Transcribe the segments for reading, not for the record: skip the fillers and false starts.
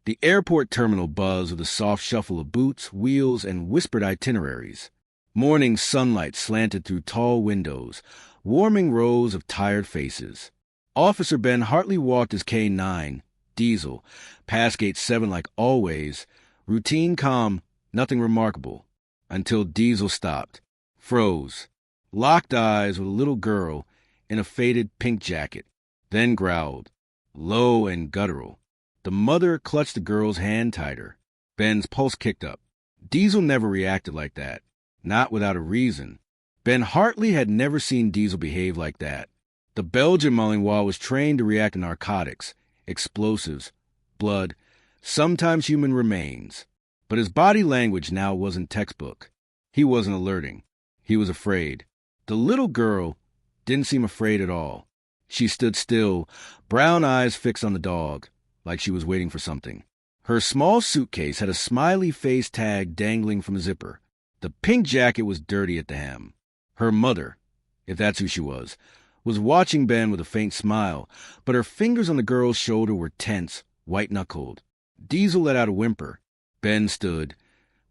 The airport terminal buzzed with a soft shuffle of boots, wheels, and whispered itineraries. Morning sunlight slanted through tall windows, warming rows of tired faces. Officer Ben Hartley walked his K-9, Diesel, past Gate 7 like always, routine calm, nothing remarkable, until Diesel stopped, froze, locked eyes with a little girl in a faded pink jacket, then growled, low and guttural. The mother clutched the girl's hand tighter. Ben's pulse kicked up. Diesel never reacted like that, not without a reason. Ben Hartley had never seen Diesel behave like that. The Belgian Malinois was trained to react to narcotics, explosives, blood, sometimes human remains. But his body language now wasn't textbook. He wasn't alerting. He was afraid. The little girl didn't seem afraid at all. She stood still, brown eyes fixed on the dog, like she was waiting for something. Her small suitcase had a smiley face tag dangling from a zipper. The pink jacket was dirty at the hem. Her mother, if that's who she was watching Ben with a faint smile, but her fingers on the girl's shoulder were tense, white-knuckled. Diesel let out a whimper. Ben stood,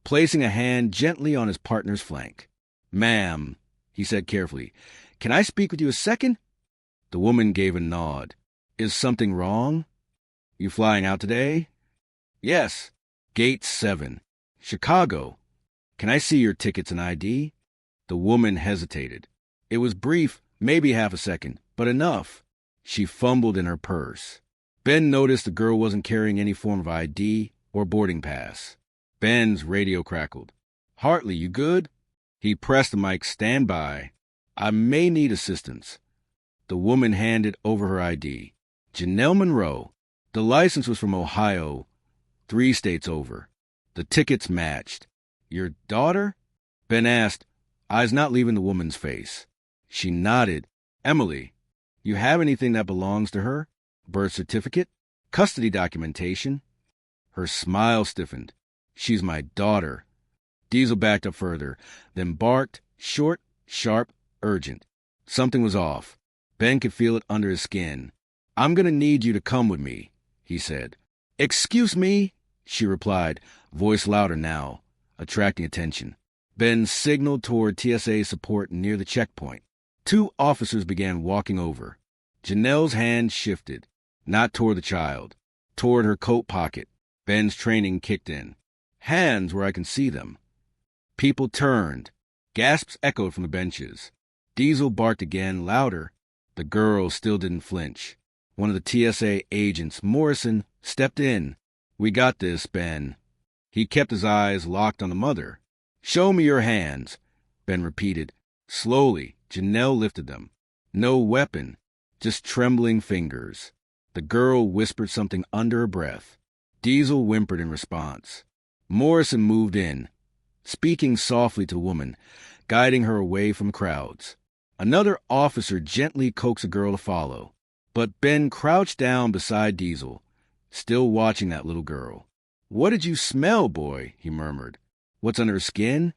placing a hand gently on his partner's flank. "Ma'am," he said carefully, "can I speak with you a second?" The woman gave a nod. "Is something wrong? You flying out today?" "Yes. Gate 7. Chicago. Can I see your tickets and ID?" The woman hesitated. It was brief, maybe half a second, but enough. She fumbled in her purse. Ben noticed the girl wasn't carrying any form of ID or boarding pass. Ben's radio crackled. "Hartley, you good?" He pressed the mic. "Stand by. I may need assistance." The woman handed over her ID. Janelle Monroe. The license was from Ohio, 3 states over. The tickets matched. "Your daughter?" Ben asked, eyes not leaving the woman's face. She nodded. "Emily, you have anything that belongs to her? Birth certificate? Custody documentation?" Her smile stiffened. "She's my daughter." Diesel backed up further, then barked, short, sharp, urgent. Something was off. Ben could feel it under his skin. "I'm going to need you to come with me," he said. "Excuse me," she replied, voice louder now, attracting attention. Ben signaled toward TSA support near the checkpoint. 2 officers began walking over. Janelle's hand shifted, not toward the child, toward her coat pocket. Ben's training kicked in. "Hands where I can see them." People turned. Gasps echoed from the benches. Diesel barked again, louder. The girl still didn't flinch. One of the TSA agents, Morrison, stepped in. "We got this, Ben." He kept his eyes locked on the mother. "Show me your hands," Ben repeated. Slowly, Janelle lifted them. No weapon, just trembling fingers. The girl whispered something under her breath. Diesel whimpered in response. Morrison moved in, speaking softly to the woman, guiding her away from crowds. Another officer gently coaxed the girl to follow, but Ben crouched down beside Diesel, still watching that little girl. "What did you smell, boy?" he murmured. "What's under her skin?"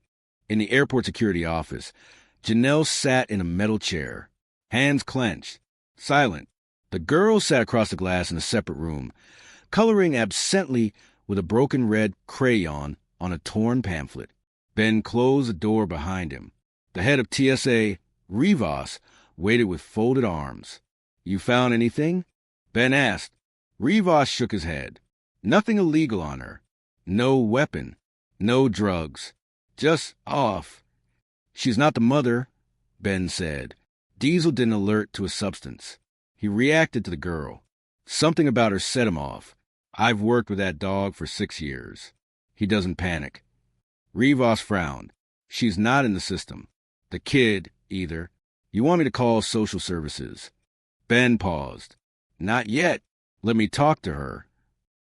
In the airport security office, Janelle sat in a metal chair, hands clenched, silent. The girl sat across the glass in a separate room, coloring absently with a broken red crayon on a torn pamphlet. Ben closed the door behind him. The head of TSA, Rivas, waited with folded arms. "You found anything?" Ben asked. Rivas shook his head. "Nothing illegal on her. No weapon. No drugs. Just off." "She's not the mother," Ben said. Diesel didn't alert to a substance. He reacted to the girl. Something about her set him off. "I've worked with that dog for 6 years. He doesn't panic." Rivas frowned. "She's not in the system. The kid, either. You want me to call social services?" Ben paused. "Not yet. Let me talk to her."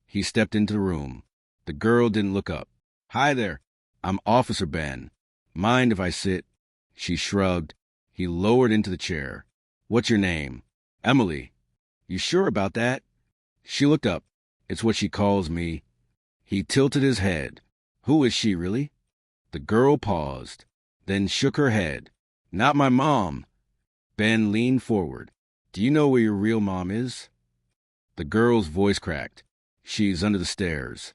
He stepped into the room. The girl didn't look up. "Hi there. I'm Officer Ben. Mind if I sit?" She shrugged. He lowered into the chair. "What's your name?" "Emily." "You sure about that?" She looked up. "It's what she calls me." He tilted his head. "Who is she, really?" The girl paused, then shook her head. "Not my mom." Ben leaned forward. "Do you know where your real mom is?" The girl's voice cracked. She's under the stairs.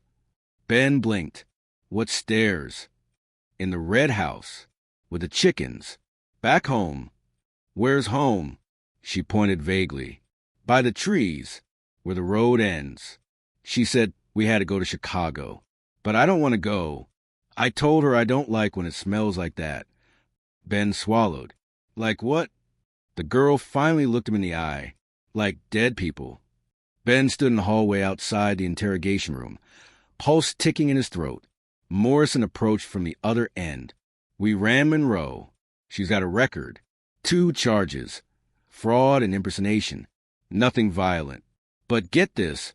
Ben blinked. What stairs? In the red house. With the chickens. Back home. Where's home? She pointed vaguely. By the trees, where the road ends. She said we had to go to Chicago. But I don't want to go. I told her I don't like when it smells like that. Ben swallowed. Like what? The girl finally looked him in the eye. Like dead people. Ben stood in the hallway outside the interrogation room, pulse ticking in his throat. Morrison approached from the other end. We ran Monroe. She's got a record. 2 charges. Fraud and impersonation. Nothing violent. But get this.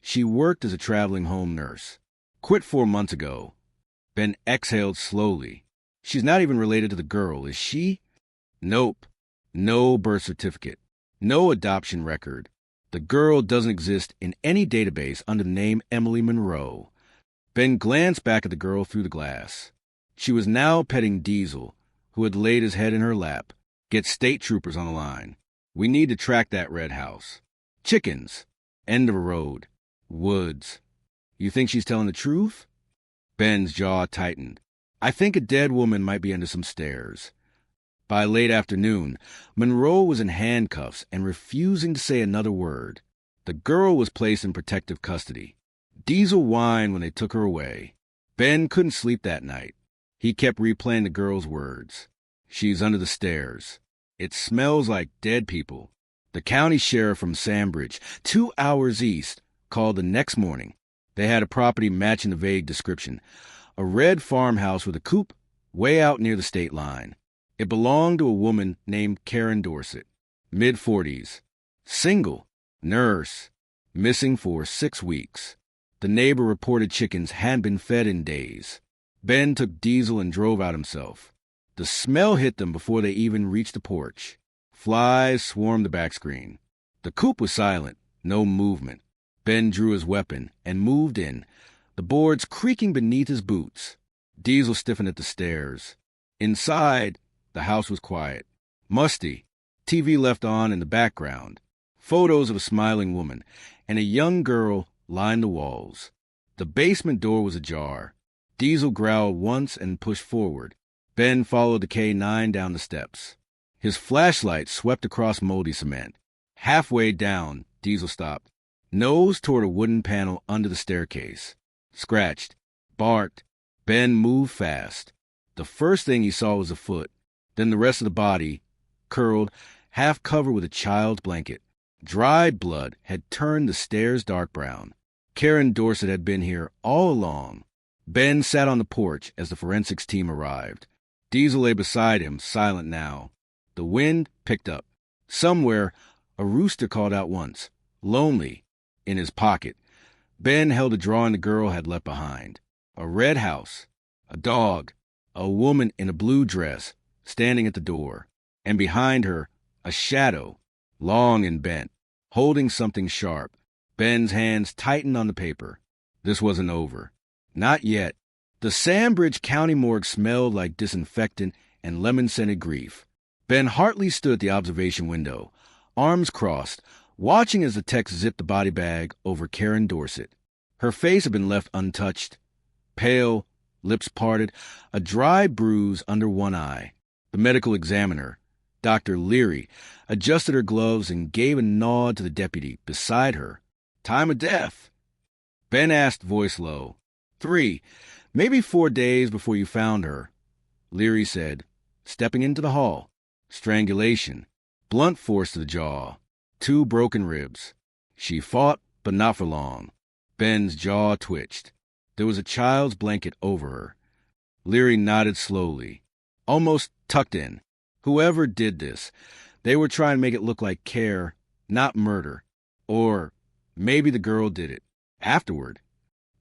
She worked as a traveling home nurse. Quit 4 months ago. Ben exhaled slowly. She's not even related to the girl, is she? Nope. No birth certificate. No adoption record. The girl doesn't exist in any database under the name Emily Monroe. Ben glanced back at the girl through the glass. She was now petting Diesel, who had laid his head in her lap. Get state troopers on the line. We need to track that red house. Chickens. End of a road. Woods. You think she's telling the truth? Ben's jaw tightened. I think a dead woman might be under some stairs. By late afternoon, Monroe was in handcuffs and refusing to say another word. The girl was placed in protective custody. Diesel whined when they took her away. Ben couldn't sleep that night. He kept replaying the girl's words. She's under the stairs. It smells like dead people. The county sheriff from Sandbridge, 2 hours east, called the next morning. They had a property matching the vague description. A red farmhouse with a coop way out near the state line. It belonged to a woman named Karen Dorset, mid-40s, single, nurse, missing for 6 weeks. The neighbor reported chickens hadn't been fed in days. Ben took Diesel and drove out himself. The smell hit them before they even reached the porch. Flies swarmed the back screen. The coop was silent, no movement. Ben drew his weapon and moved in, the boards creaking beneath his boots. Diesel stiffened at the stairs. Inside, the house was quiet. Musty. TV left on in the background. Photos of a smiling woman and a young girl lined the walls. The basement door was ajar. Diesel growled once and pushed forward. Ben followed the K9 down the steps. His flashlight swept across moldy cement. Halfway down, Diesel stopped. Nose toward a wooden panel under the staircase. Scratched. Barked. Ben moved fast. The first thing he saw was a foot. Then the rest of the body, curled, half covered with a child's blanket. Dried blood had turned the stairs dark brown. Karen Dorset had been here all along. Ben sat on the porch as the forensics team arrived. Diesel lay beside him, silent now. The wind picked up. Somewhere, a rooster called out once, lonely, in his pocket. Ben held a drawing the girl had left behind. A red house, a dog, a woman in a blue dress, standing at the door, and behind her, a shadow, long and bent, holding something sharp. Ben's hands tightened on the paper. This wasn't over. Not yet. The Sandbridge County morgue smelled like disinfectant and lemon-scented grief. Ben Hartley stood at the observation window, arms crossed, watching as the techs zipped the body bag over Karen Dorset. Her face had been left untouched. Pale, lips parted, a dry bruise under one eye. The medical examiner, Dr. Leary, adjusted her gloves and gave a nod to the deputy beside her. Time of death? Ben asked, voice low. 3, maybe 4 days before you found her. Leary said, stepping into the hall. Strangulation. Blunt force to the jaw. 2 broken ribs. She fought, but not for long. Ben's jaw twitched. There was a child's blanket over her. Leary nodded slowly, almost tucked in. Whoever did this, they were trying to make it look like care, not murder. Or maybe the girl did it. Afterward.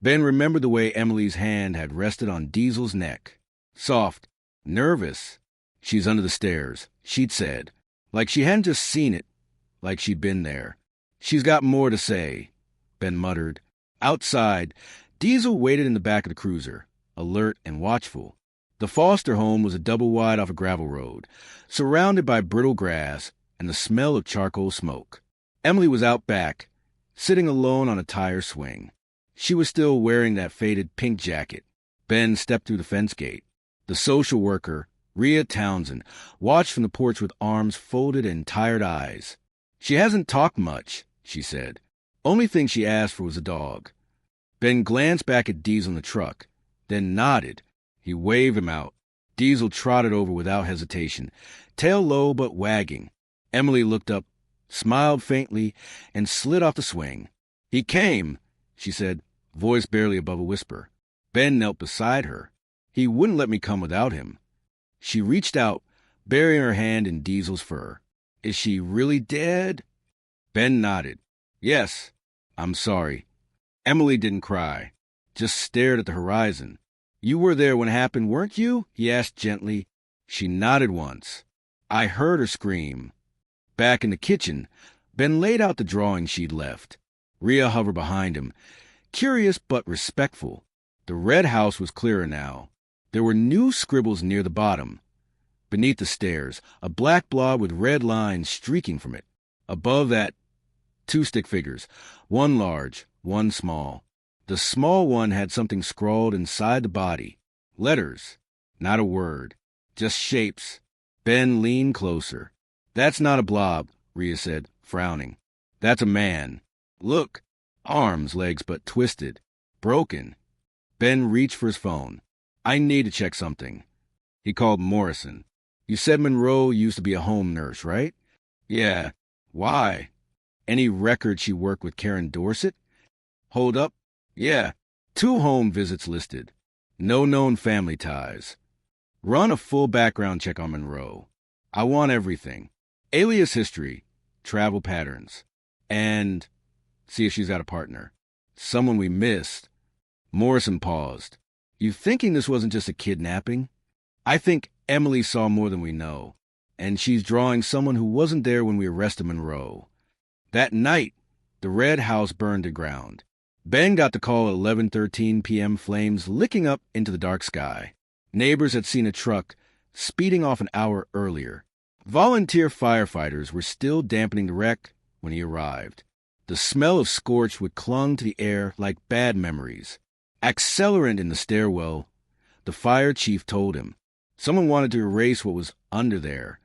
Ben remembered the way Emily's hand had rested on Diesel's neck. Soft, nervous. She's under the stairs, she'd said. Like she hadn't just seen it, like she'd been there. She's got more to say, Ben muttered. Outside, Diesel waited in the back of the cruiser, alert and watchful. The Foster home was a double wide off a gravel road, surrounded by brittle grass and the smell of charcoal smoke. Emily was out back, sitting alone on a tire swing. She was still wearing that faded pink jacket. Ben stepped through the fence gate. The social worker, Rhea Townsend, watched from the porch with arms folded and tired eyes. "She hasn't talked much," she said. "Only thing she asked for was a dog." Ben glanced back at Diesel in the truck, then nodded. He waved him out. Diesel trotted over without hesitation, tail low but wagging. Emily looked up, smiled faintly, and slid off the swing. "He came," she said, voice barely above a whisper. Ben knelt beside her. "He wouldn't let me come without him." She reached out, burying her hand in Diesel's fur. "Is she really dead?" Ben nodded. "Yes. I'm sorry." Emily didn't cry, just stared at the horizon. "You were there when it happened, weren't you?" he asked gently. She nodded once. "I heard her scream." Back in the kitchen, Ben laid out the drawing she'd left. Rhea hovered behind him, curious but respectful. The red house was clearer now. There were new scribbles near the bottom. Beneath the stairs, a black blob with red lines streaking from it. Above that, 2 stick figures, one large, one small. The small one had something scrawled inside the body. Letters, not a word, just shapes. Ben leaned closer. "That's not a blob," Rhea said, frowning. "That's a man. Look, arms, legs, but twisted, broken." Ben reached for his phone. "I need to check something." He called Morrison. "You said Monroe used to be a home nurse, right?" "Yeah. Why? Any record she worked with Karen Dorset?" "Hold up. Yeah. 2 home visits listed. No known family ties. Run a full background check on Monroe. I want everything. Alias history, travel patterns, and see if she's got a partner. Someone we missed." Morrison paused. "You thinking this wasn't just a kidnapping?" "I think Emily saw more than we know, and she's drawing someone who wasn't there when we arrested Monroe." That night, the red house burned to ground. Ben got the call at 11:13 p.m., flames licking up into the dark sky. Neighbors had seen a truck speeding off an hour earlier. Volunteer firefighters were still dampening the wreck when he arrived. The smell of scorched wood clung to the air like bad memories. "Accelerant in the stairwell," the fire chief told him. Someone wanted to erase what was under there,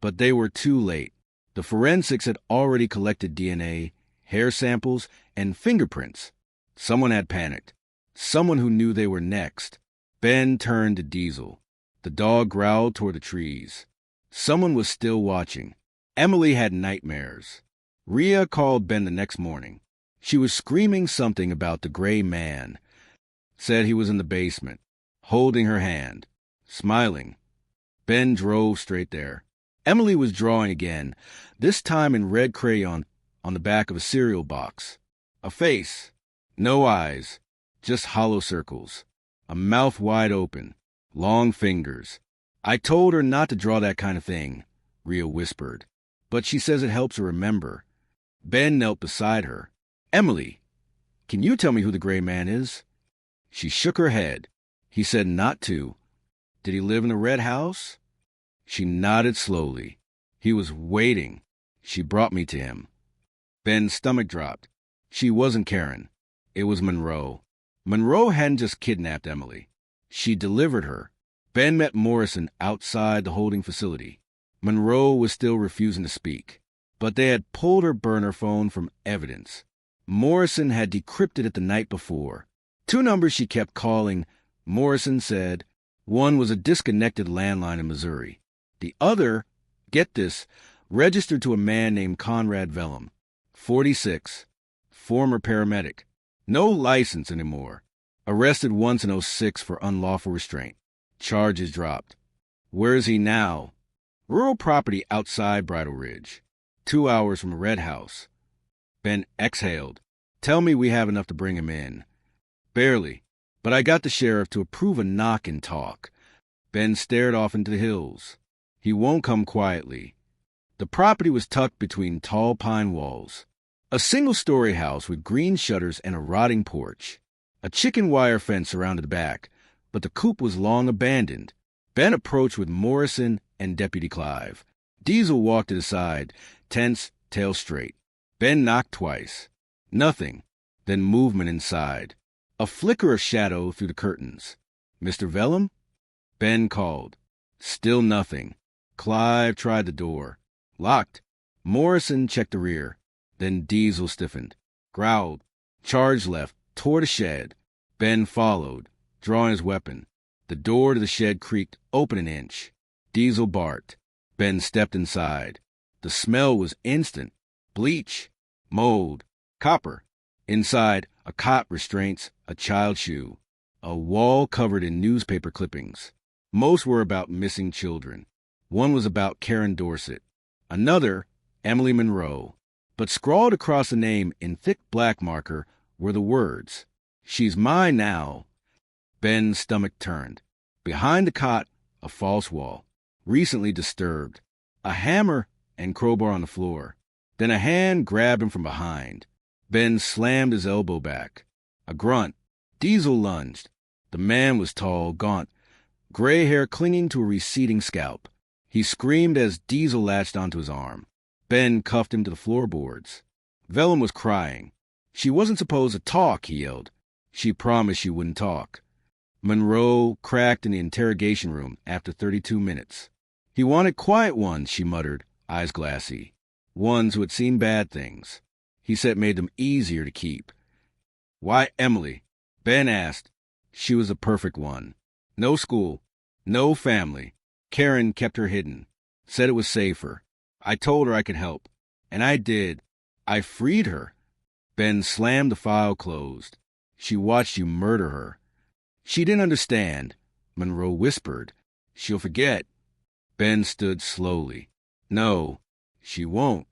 but they were too late. The forensics had already collected DNA, hair samples, and fingerprints. Someone had panicked. Someone who knew they were next. Ben turned to Diesel. The dog growled toward the trees. Someone was still watching. Emily had nightmares. Rhea called Ben the next morning. She was screaming something about the gray man. Said he was in the basement, holding her hand, smiling. Ben drove straight there. Emily was drawing again, this time in red crayon on the back of a cereal box. A face. No eyes, just hollow circles. A mouth wide open. Long fingers. "I told her not to draw that kind of thing," Rhea whispered. "But she says it helps her remember." Ben knelt beside her. "Emily, can you tell me who the gray man is?" She shook her head. He said not to. "Did he live in the red house?" She nodded slowly. "He was waiting. She brought me to him." Ben's stomach dropped. She wasn't Karen. It was Monroe. Monroe hadn't just kidnapped Emily. She delivered her. Ben met Morrison outside the holding facility. Monroe was still refusing to speak, but they had pulled her burner phone from evidence. Morrison had decrypted it the night before. 2 numbers she kept calling, Morrison said. One was a disconnected landline in Missouri. The other, get this, registered to a man named Conrad Vellum, 46, former paramedic. No license anymore. Arrested once in '06 for unlawful restraint. Charges dropped. Where is he now? Rural property outside Bridle Ridge. 2 hours from a red house. Ben exhaled. "Tell me we have enough to bring him in." "Barely, but I got the sheriff to approve a knock and talk." Ben stared off into the hills. "He won't come quietly." The property was tucked between tall pine walls. A single-story house with green shutters and a rotting porch. A chicken wire fence surrounded the back, but the coop was long abandoned. Ben approached with Morrison and Deputy Clive. Diesel walked to the side, tense, tail straight. Ben knocked twice. Nothing. Then movement inside. A flicker of shadow through the curtains. "Mr. Vellum?" Ben called. Still nothing. Clive tried the door. Locked. Morrison checked the rear. Then Diesel stiffened, growled, charged left, toward the shed. Ben followed, drawing his weapon. The door to the shed creaked open an inch. Diesel barked. Ben stepped inside. The smell was instant. Bleach, mold, copper. Inside, a cot restraints, a child's shoe. A wall covered in newspaper clippings. Most were about missing children. One was about Karen Dorset. Another, Emily Monroe. But scrawled across the name in thick black marker were the words, "She's mine now." Ben's stomach turned. Behind the cot, a false wall, recently disturbed. A hammer and crowbar on the floor. Then a hand grabbed him from behind. Ben slammed his elbow back. A grunt. Diesel lunged. The man was tall, gaunt, gray hair clinging to a receding scalp. He screamed as Diesel latched onto his arm. Ben cuffed him to the floorboards. Vellum was crying. "She wasn't supposed to talk," he yelled. "She promised she wouldn't talk." Monroe cracked in the interrogation room after 32 minutes. "He wanted quiet ones," she muttered, eyes glassy. "Ones who had seen bad things. He said it made them easier to keep." "Why Emily?" Ben asked. "She was the perfect one. No school, no family. Karen kept her hidden. Said it was safer. I told her I could help. And I did. I freed her." Ben slammed the file closed. "She watched you murder her." "She didn't understand," Monroe whispered. "She'll forget." Ben stood slowly. "No, she won't."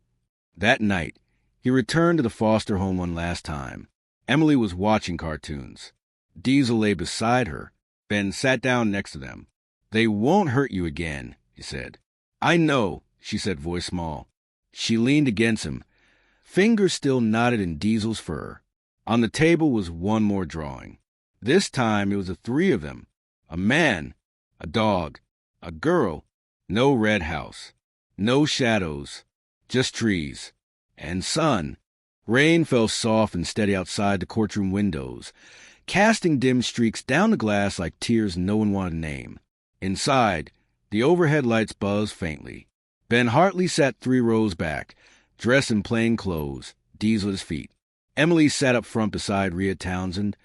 That night, he returned to the foster home one last time. Emily was watching cartoons. Diesel lay beside her. Ben sat down next to them. "They won't hurt you again," he said. "I know," she said, voice small. She leaned against him. Fingers still knotted in Diesel's fur. On the table was one more drawing. This time it was the three of them. A man, a dog, a girl. No red house. No shadows. Just trees. And sun. Rain fell soft and steady outside the courtroom windows, casting dim streaks down the glass like tears no one wanted to name. Inside, the overhead lights buzzed faintly. Ben Hartley sat 3 rows back, dressed in plain clothes, Diesel at his feet. Emily sat up front beside Rhea Townsend,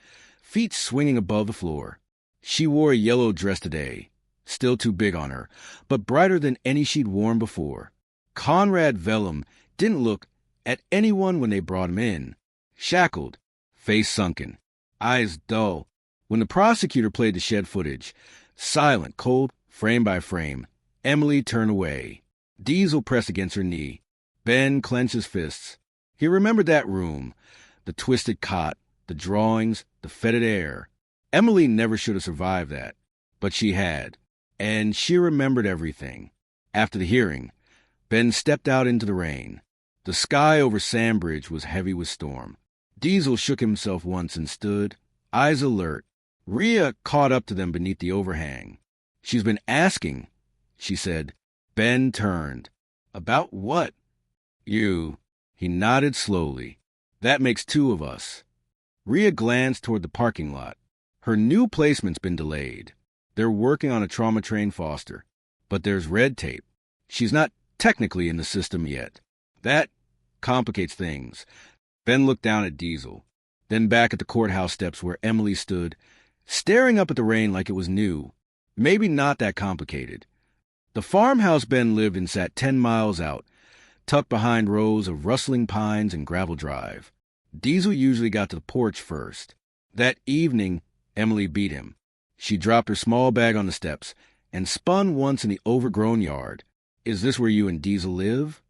feet swinging above the floor. She wore a yellow dress today, still too big on her, but brighter than any she'd worn before. Conrad Vellum didn't look at anyone when they brought him in. Shackled, face sunken, eyes dull. When the prosecutor played the shed footage, silent, cold, frame by frame, Emily turned away. Diesel pressed against her knee. Ben clenched his fists. He remembered that room, the twisted cot, the drawings, the fetid air. Emily never should have survived that, but she had, and she remembered everything. After the hearing, Ben stepped out into the rain. The sky over Sandbridge was heavy with storm. Diesel shook himself once and stood, eyes alert. Rhea caught up to them beneath the overhang. "She's been asking," she said. Ben turned. "About what?" "You." He nodded slowly. "That makes 2 of us." Rhea glanced toward the parking lot. Her new placement's been delayed. They're working on a trauma-trained foster. But there's red tape. She's not technically in the system yet. That complicates things. Ben looked down at Diesel, then back at the courthouse steps where Emily stood, staring up at the rain like it was new. Maybe not that complicated. The farmhouse Ben lived in sat 10 miles out, tucked behind rows of rustling pines and gravel drive. Diesel usually got to the porch first. That evening, Emily beat him. She dropped her small bag on the steps and spun once in the overgrown yard. "Is this where you and Diesel live?"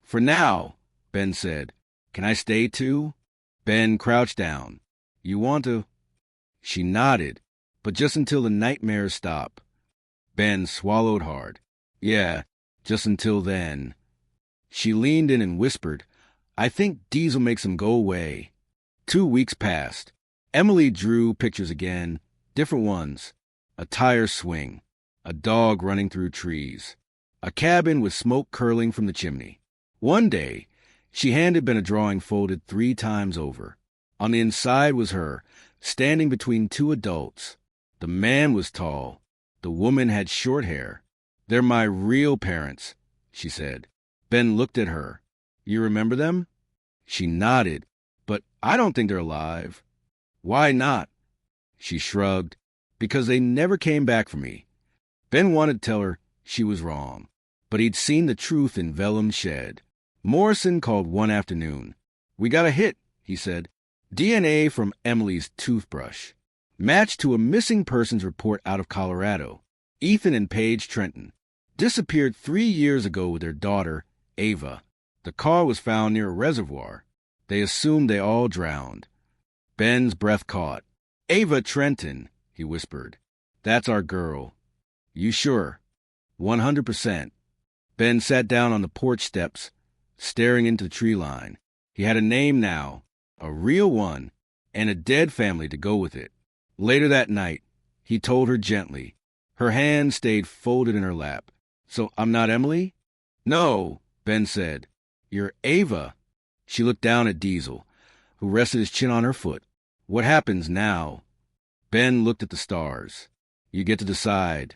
"For now," Ben said. "Can I stay too?" Ben crouched down. "You want to?" She nodded, but just until the nightmares stop. Ben swallowed hard. "Yeah, just until then." She leaned in and whispered, "I think Diesel makes him go away." 2 weeks passed. Emily drew pictures again, different ones. A tire swing, a dog running through trees, a cabin with smoke curling from the chimney. One day, she handed Ben a drawing folded 3 times over. On the inside was her, standing between two adults. The man was tall. The woman had short hair. "They're my real parents," she said. Ben looked at her. "You remember them?" She nodded. "But I don't think they're alive." "Why not?" She shrugged. "Because they never came back for me." Ben wanted to tell her she was wrong, but he'd seen the truth in Vellum's shed. Morrison called one afternoon. "We got a hit," he said. "DNA from Emily's toothbrush. Matched to a missing persons report out of Colorado. Ethan and Paige Trenton. Disappeared 3 years ago with their daughter, Ava. The car was found near a reservoir. They assumed they all drowned." Ben's breath caught. "Ava Trenton," he whispered. "That's our girl." "You sure?" 100%. Ben sat down on the porch steps, staring into the tree line. He had a name now, a real one, and a dead family to go with it. Later that night, he told her gently. Her hand stayed folded in her lap. "So I'm not Emily?" "No," Ben said. "You're Ava." She looked down at Diesel, who rested his chin on her foot. "What happens now?" Ben looked at the stars. "You get to decide."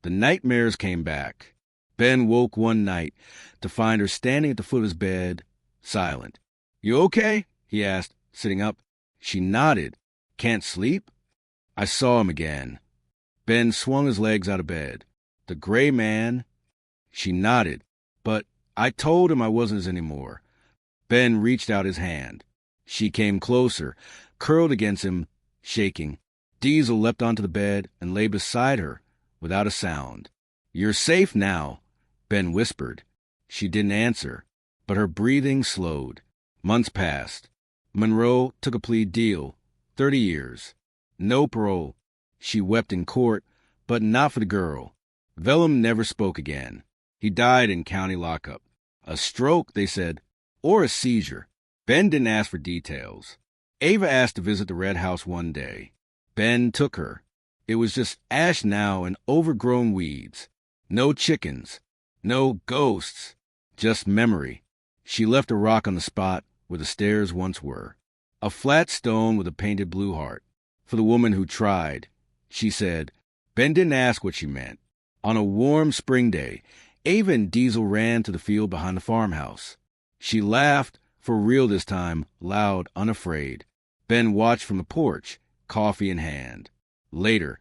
The nightmares came back. Ben woke one night to find her standing at the foot of his bed, silent. "You okay?" he asked, sitting up. She nodded. "Can't sleep?" I saw him again. Ben swung his legs out of bed. "The gray man?" She nodded. "But I told him I wasn't his anymore." Ben reached out his hand. She came closer, curled against him, shaking. Diesel leapt onto the bed and lay beside her, without a sound. "You're safe now," Ben whispered. She didn't answer, but her breathing slowed. Months passed. Monroe took a plea deal, 30 years. No parole. She wept in court, but not for the girl. Vellum never spoke again. He died in county lockup. A stroke, they said, or a seizure. Ben didn't ask for details. Ava asked to visit the Red House one day. Ben took her. It was just ash now and overgrown weeds. No chickens. No ghosts. Just memory. She left a rock on the spot where the stairs once were. A flat stone with a painted blue heart. For the woman who tried. She said. Ben didn't ask what she meant. On a warm spring day, Ava and Diesel ran to the field behind the farmhouse. She laughed, for real this time, loud, unafraid. Ben watched from the porch, coffee in hand. Later,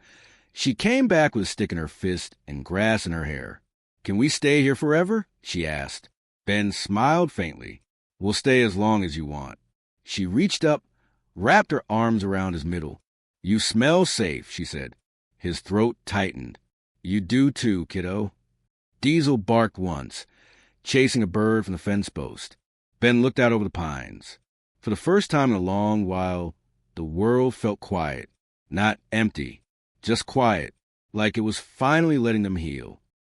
she came back with a stick in her fist and grass in her hair. "Can we stay here forever?" she asked. Ben smiled faintly. "We'll stay as long as you want." She reached up, wrapped her arms around his middle. "You smell safe," she said. His throat tightened. "You do too, kiddo." Diesel barked once, chasing a bird from the fence post. Ben looked out over the pines. For the first time in a long while, the world felt quiet. Not empty, just quiet, like it was finally letting them heal.